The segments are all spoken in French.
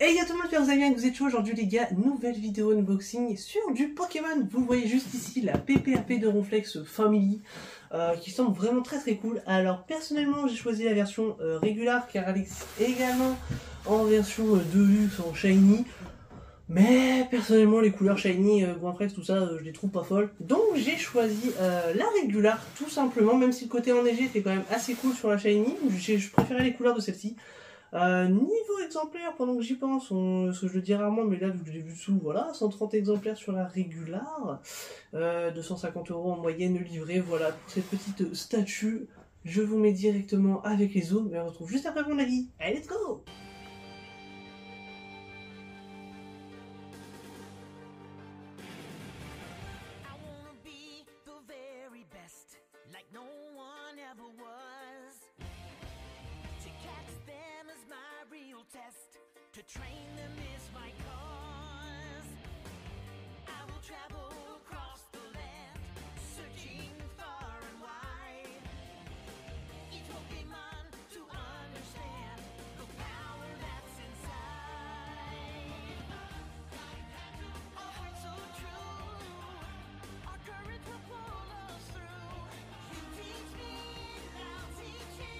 Hey yo tout le monde, j'espère que vous allez bien, que vous êtes chaud aujourd'hui les gars, nouvelle vidéo unboxing sur du Pokémon. Vous voyez juste ici la PPAP de Ronflex Family qui semble vraiment très cool. Alors personnellement j'ai choisi la version régulière car elle existe également en version Deluxe, en Shiny. Mais personnellement les couleurs Shiny, Ronflex, tout ça, je les trouve pas folles. Donc j'ai choisi la régulière tout simplement, même si le côté enneigé était quand même assez cool sur la Shiny. Je préférais les couleurs de celle-ci. Niveau exemplaire, pendant que j'y pense, ce que je le dis rarement, mais là, vu que je l'ai vu sous, voilà, 130 exemplaires sur la régulière, 250 € en moyenne livrée, voilà, pour cette petite statue, je vous mets directement avec les zooms, et on se retrouve juste après mon avis. Allez, let's go! To train them is my cause. I will travel across the land, searching far and wide. Each Pokemon to understand the power that's inside. A heart so true, our courage will pull us through. You teach me and I'll teach you.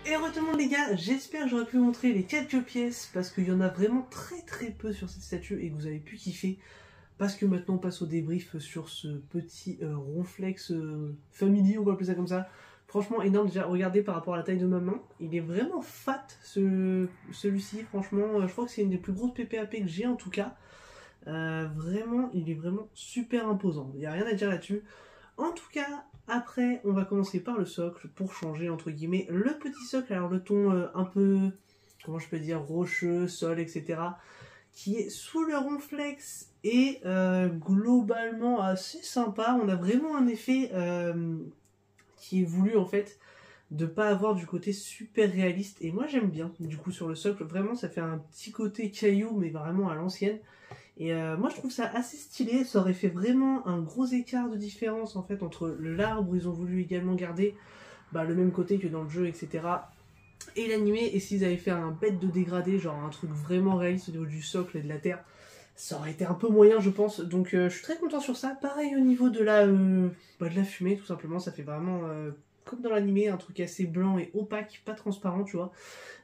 Et re tout le monde les gars, j'espère que j'aurais pu vous montrer les quelques pièces parce qu'il y en a vraiment très peu sur cette statue et que vous avez pu kiffer. Parce que maintenant on passe au débrief sur ce petit Ronflex Family, on va appeler ça comme ça. Franchement énorme, déjà regardez par rapport à la taille de ma main, il est vraiment fat celui-ci, franchement je crois que c'est une des plus grosses PPAP que j'ai en tout cas. Vraiment, il est vraiment super imposant, il n'y a rien à dire là-dessus. En tout cas, après, on va commencer par le socle pour changer, entre guillemets, le petit socle. Alors, le ton un peu, comment je peux dire, rocheux, sol, etc., qui est sous le Ronflex et globalement assez sympa. On a vraiment un effet qui est voulu, en fait, de pas avoir du côté super réaliste. Et moi, j'aime bien, du coup, sur le socle. Vraiment, ça fait un petit côté caillou, mais vraiment à l'ancienne. Et moi je trouve ça assez stylé, ça aurait fait vraiment un gros écart de différence en fait entre l'arbre où ils ont voulu également garder le même côté que dans le jeu, etc. Et l'animé, et s'ils avaient fait un bête de dégradé, genre un truc vraiment réaliste au niveau du socle et de la terre, ça aurait été un peu moyen je pense. Donc je suis très content sur ça. Pareil au niveau de la fumée tout simplement, ça fait vraiment comme dans l'animé, un truc assez blanc et opaque, pas transparent tu vois.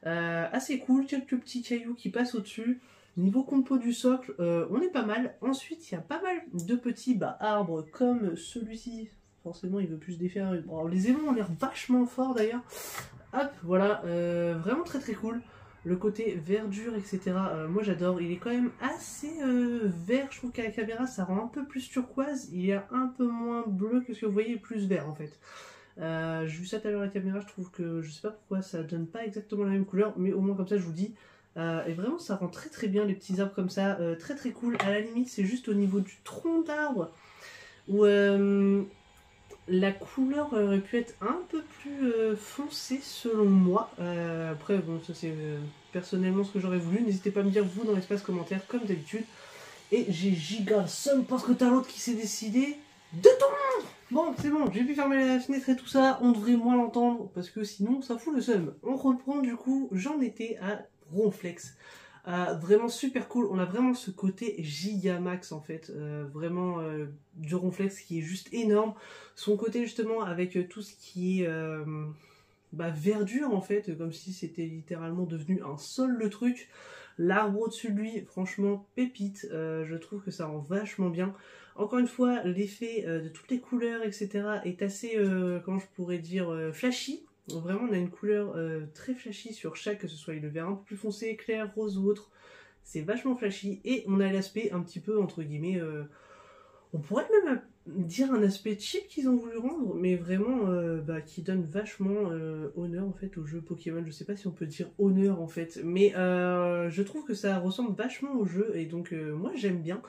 Assez cool, quelques petits cailloux qui passent au-dessus. Niveau compo du socle, on est pas mal. Ensuite, il y a pas mal de petits arbres comme celui-ci. Forcément, il veut plus se défaire. Bon, les aimants ont l'air vachement forts d'ailleurs. Hop, voilà, vraiment très cool. Le côté verdure, etc. Moi j'adore. Il est quand même assez vert. Je trouve qu'à la caméra, ça rend un peu plus turquoise. Il est un peu moins bleu que ce que vous voyez, plus vert en fait. J'ai vu ça tout à l'heure à la caméra. Je trouve que je sais pas pourquoi ça donne pas exactement la même couleur, mais au moins comme ça, je vous dis. Et vraiment ça rend très bien les petits arbres comme ça, très cool. À la limite c'est juste au niveau du tronc d'arbre où la couleur aurait pu être un peu plus foncée selon moi. Après bon ça c'est personnellement ce que j'aurais voulu. N'hésitez pas à me dire vous dans l'espace commentaire comme d'habitude. Et j'ai giga le seum parce que t'as l'autre qui s'est décidé de tomber. Bon c'est bon, j'ai pu fermer la fenêtre et tout ça, on devrait moins l'entendre parce que sinon ça fout le seum. On reprend du coup, j'en étais à Ronflex. Vraiment super cool, on a vraiment ce côté Gigamax en fait, vraiment du Ronflex qui est juste énorme. Son côté justement avec tout ce qui est verdure en fait, comme si c'était littéralement devenu un sol le truc. L'arbre au-dessus de lui, franchement pépite, je trouve que ça rend vachement bien. Encore une fois, l'effet de toutes les couleurs etc. est assez, comment je pourrais dire, flashy. Donc vraiment on a une couleur très flashy sur chaque, que ce soit le vert un peu plus foncé, clair, rose ou autre. C'est vachement flashy et on a l'aspect un petit peu entre guillemets, on pourrait même dire un aspect cheap qu'ils ont voulu rendre, mais vraiment qui donne vachement honneur en fait au jeu Pokémon. Je sais pas si on peut dire honneur en fait, mais je trouve que ça ressemble vachement au jeu et donc moi j'aime bien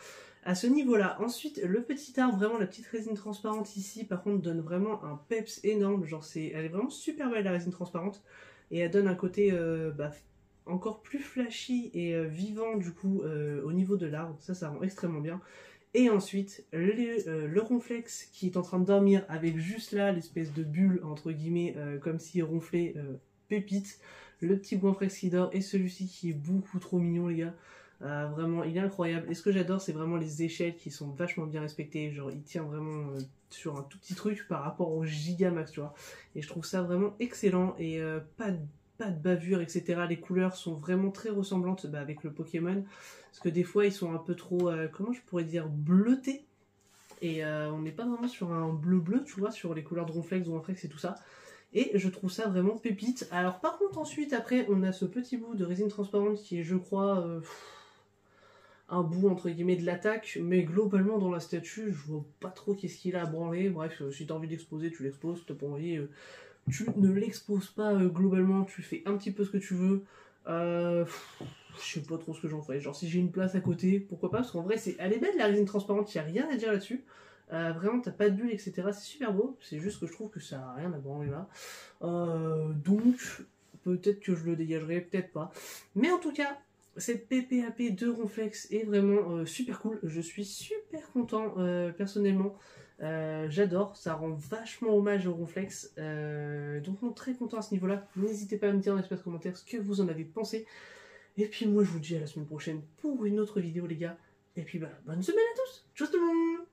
à ce niveau-là. Ensuite, le petit arbre, vraiment la petite résine transparente ici, par contre donne vraiment un peps énorme. Genre elle est vraiment super belle la résine transparente et elle donne un côté encore plus flashy et vivant du coup au niveau de l'arbre. Ça rend extrêmement bien. Et ensuite, le ronflex qui est en train de dormir avec juste là l'espèce de bulle, entre guillemets, comme s'il ronflait pépite. Le petit ronflex qui dort et celui-ci qui est beaucoup trop mignon, les gars. Vraiment, il est incroyable. Et ce que j'adore, c'est vraiment les échelles qui sont vachement bien respectées. Genre, il tient vraiment sur un tout petit truc par rapport au Gigamax, tu vois. Et je trouve ça vraiment excellent et pas de bavure, etc. Les couleurs sont vraiment très ressemblantes avec le Pokémon. Parce que des fois, ils sont un peu trop, comment je pourrais dire, bleutés. Et on n'est pas vraiment sur un bleu-bleu, tu vois, sur les couleurs de Ronflex, Ronflex et tout ça. Et je trouve ça vraiment pépite. Alors par contre, ensuite, après, on a ce petit bout de résine transparente qui est, je crois, un bout, entre guillemets, de l'attaque. Mais globalement, dans la statue, je vois pas trop qu'est-ce qu'il a à branler. Bref, si t'as envie d'exposer, tu l'exposes. Si t'as pas envie, tu ne l'exposes pas globalement. Tu fais un petit peu ce que tu veux. Je sais pas trop ce que j'en ferais. Genre, si j'ai une place à côté, pourquoi pas? Parce qu'en vrai, elle est belle la résine transparente, il n'y a rien à dire là-dessus. Vraiment, t'as pas de bulles, etc. C'est super beau. C'est juste que je trouve que ça n'a rien à branler là. Donc, peut-être que je le dégagerai, peut-être pas. Mais en tout cas, cette PPAP de Ronflex est vraiment super cool. Je suis super content personnellement. J'adore, ça rend vachement hommage au Ronflex. Donc, non, très content à ce niveau-là. N'hésitez pas à me dire dans l'espace commentaire ce que vous en avez pensé. Et puis moi je vous dis à la semaine prochaine pour une autre vidéo les gars. Et puis bonne semaine à tous. Tchuss tout le monde.